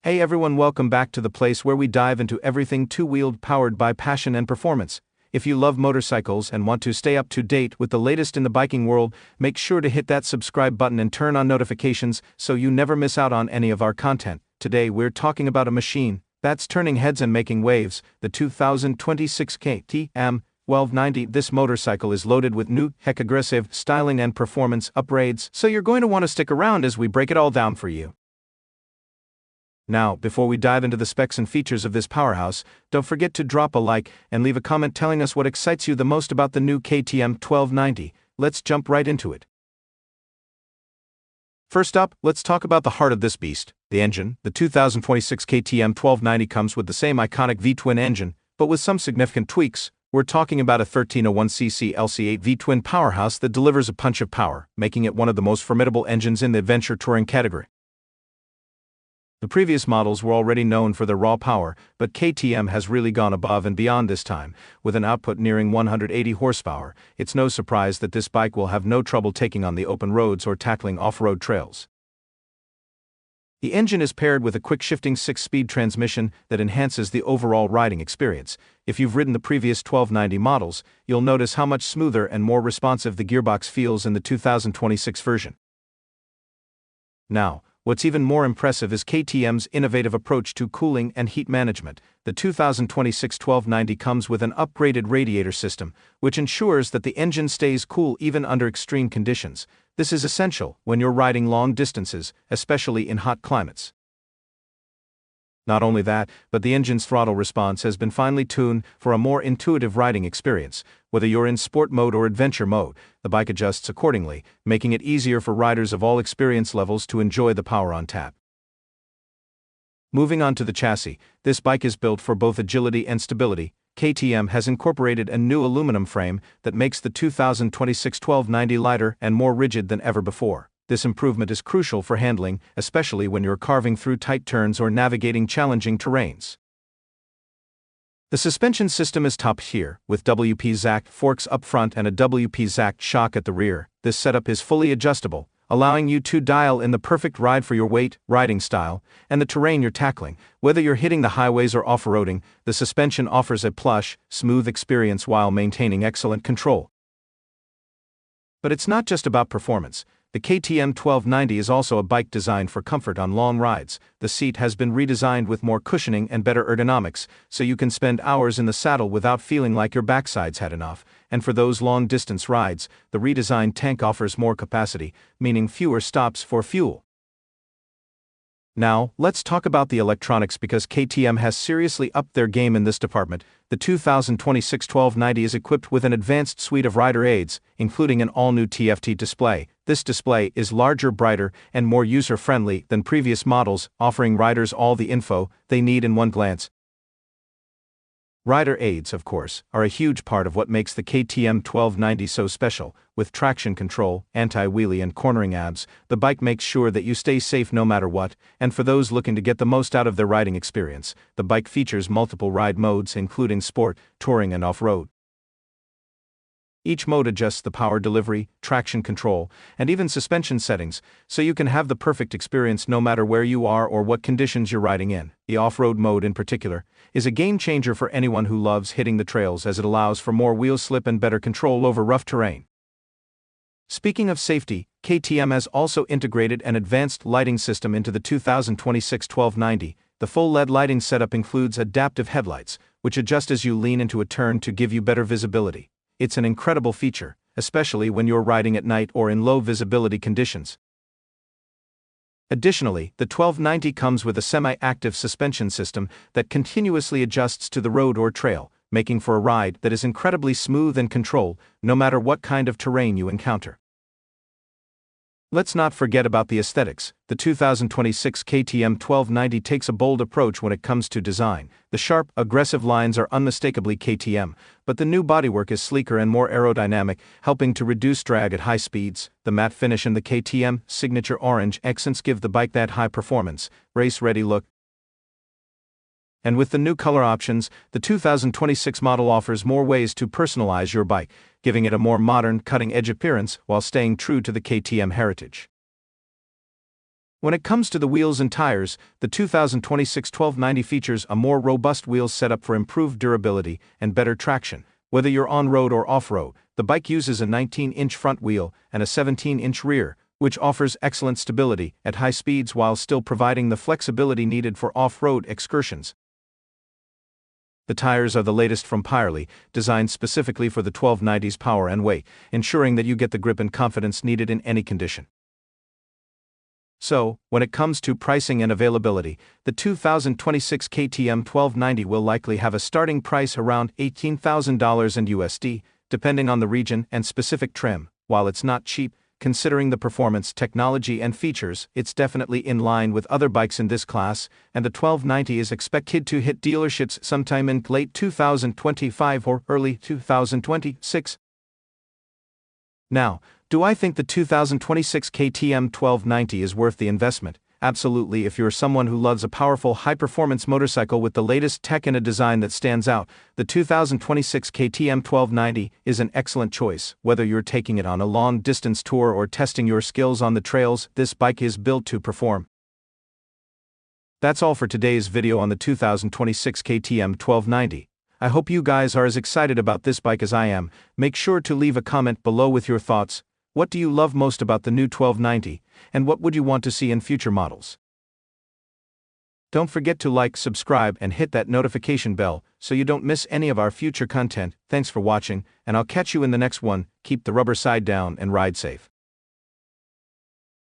Hey everyone, welcome back to the place where we dive into everything two-wheeled powered by passion and performance. If you love motorcycles and want to stay up to date with the latest in the biking world, make sure to hit that subscribe button and turn on notifications so you never miss out on any of our content. Today we're talking about a machine that's turning heads and making waves, the 2026 KTM 1290. This motorcycle is loaded with new, heck-aggressive styling and performance upgrades, so you're going to want to stick around as we break it all down for you. Now, before we dive into the specs and features of this powerhouse, don't forget to drop a like and leave a comment telling us what excites you the most about the new KTM 1290. Let's jump right into it. First up, let's talk about the heart of this beast, the engine. The 2026 KTM 1290 comes with the same iconic V-twin engine, but with some significant tweaks. We're talking about a 1301cc LC8 V-twin powerhouse that delivers a punch of power, making it one of the most formidable engines in the adventure touring category. The previous models were already known for their raw power, but KTM has really gone above and beyond this time, with an output nearing 180 horsepower. It's no surprise that this bike will have no trouble taking on the open roads or tackling off-road trails. The engine is paired with a quick-shifting 6-speed transmission that enhances the overall riding experience. If you've ridden the previous 1290 models, you'll notice how much smoother and more responsive the gearbox feels in the 2026 version. Now, what's even more impressive is KTM's innovative approach to cooling and heat management. The 2026 1290 comes with an upgraded radiator system, which ensures that the engine stays cool even under extreme conditions. This is essential when you're riding long distances, especially in hot climates. Not only that, but the engine's throttle response has been finely tuned for a more intuitive riding experience. Whether you're in sport mode or adventure mode, the bike adjusts accordingly, making it easier for riders of all experience levels to enjoy the power on tap. Moving on to the chassis, this bike is built for both agility and stability. KTM has incorporated a new aluminum frame that makes the 2026 1290 lighter and more rigid than ever before. This improvement is crucial for handling, especially when you're carving through tight turns or navigating challenging terrains. The suspension system is top tier, with WP-Zack forks up front and a WP-Zack shock at the rear. This setup is fully adjustable, allowing you to dial in the perfect ride for your weight, riding style, and the terrain you're tackling. Whether you're hitting the highways or off-roading, the suspension offers a plush, smooth experience while maintaining excellent control. But it's not just about performance. The KTM 1290 is also a bike designed for comfort on long rides. The seat has been redesigned with more cushioning and better ergonomics, so you can spend hours in the saddle without feeling like your backside's had enough. And for those long-distance rides, the redesigned tank offers more capacity, meaning fewer stops for fuel. Now, let's talk about the electronics because KTM has seriously upped their game in this department. The 2026 1290 is equipped with an advanced suite of rider aids, including an all-new TFT display. This display is larger, brighter, and more user-friendly than previous models, offering riders all the info they need in one glance. Rider aids, of course, are a huge part of what makes the KTM 1290 so special. With traction control, anti-wheelie and cornering abs, the bike makes sure that you stay safe no matter what, and for those looking to get the most out of their riding experience, the bike features multiple ride modes including sport, touring and off-road. Each mode adjusts the power delivery, traction control, and even suspension settings, so you can have the perfect experience no matter where you are or what conditions you're riding in. The off-road mode in particular is a game changer for anyone who loves hitting the trails as it allows for more wheel slip and better control over rough terrain. Speaking of safety, KTM has also integrated an advanced lighting system into the 2026 1290. The full LED lighting setup includes adaptive headlights, which adjust as you lean into a turn to give you better visibility. It's an incredible feature, especially when you're riding at night or in low visibility conditions. Additionally, the 1290 comes with a semi-active suspension system that continuously adjusts to the road or trail, making for a ride that is incredibly smooth and controlled, no matter what kind of terrain you encounter. Let's not forget about the aesthetics. The 2026 KTM 1290 takes a bold approach when it comes to design. The sharp, aggressive lines are unmistakably KTM, but the new bodywork is sleeker and more aerodynamic, helping to reduce drag at high speeds. The matte finish and the KTM signature orange accents give the bike that high-performance, race-ready look. And with the new color options, the 2026 model offers more ways to personalize your bike, giving it a more modern, cutting-edge appearance while staying true to the KTM heritage. When it comes to the wheels and tires, the 2026 1290 features a more robust wheel setup for improved durability and better traction. Whether you're on-road or off-road, the bike uses a 19-inch front wheel and a 17-inch rear, which offers excellent stability at high speeds while still providing the flexibility needed for off-road excursions. The tires are the latest from Pirelli, designed specifically for the 1290's power and weight, ensuring that you get the grip and confidence needed in any condition. So, when it comes to pricing and availability, the 2026 KTM 1290 will likely have a starting price around $18,000 and USD, depending on the region and specific trim. While it's not cheap, considering the performance, technology and features, it's definitely in line with other bikes in this class, and the 1290 is expected to hit dealerships sometime in late 2025 or early 2026. Now, do I think the 2026 KTM 1290 is worth the investment? Absolutely. If you're someone who loves a powerful, high-performance motorcycle with the latest tech and a design that stands out, the 2026 KTM 1290 is an excellent choice. Whether you're taking it on a long-distance tour or testing your skills on the trails, this bike is built to perform. That's all for today's video on the 2026 KTM 1290. I hope you guys are as excited about this bike as I am. Make sure to leave a comment below with your thoughts. What do you love most about the new 1290, and what would you want to see in future models? Don't forget to like, subscribe, and hit that notification bell so you don't miss any of our future content. Thanks for watching, and I'll catch you in the next one. Keep the rubber side down and ride safe.